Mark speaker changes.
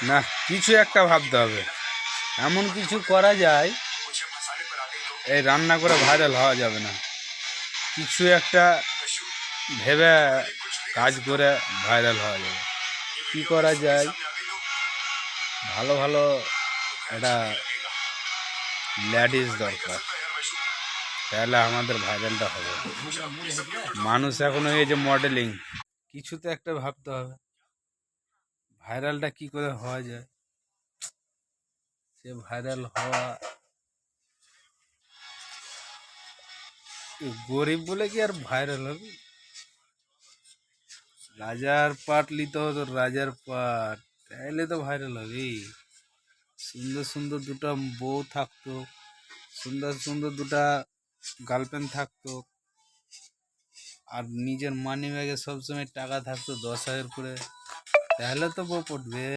Speaker 1: না, কিছু একটা ভাবতে হবে, এমন কিছু করা যায়। এই রান্না করে ভাইরাল হওয়া যাবে না, কিছু একটা ভেবে কাজ করে ভাইরাল হওয়া যাবে। কি করা যায়? ভালো ভালো একটা লেডিস দরকার, তাহলে আমাদের ভাইরালটা হবে। মানুষ এখন এই যে মডেলিং, কিছু তো একটা ভাবতে হবে ভাইরালটা কি করে হওয়া যায়। সে ভাইরাল হওয়া, গরিব বলে কি আর ভাইরাল হবে? রাজার পাট নিতে হতো, রাজার পাট, তাইলে তো ভাইরাল হবে। সুন্দর সুন্দর দুটো বউ থাকতো, সুন্দর সুন্দর দুটা গার্লফ্রেন্ড থাকতো, আর নিজের মানি ব্যাগে সবসময় টাকা থাকতো 10,000 করে, তাহলে তো বউ পড়বে।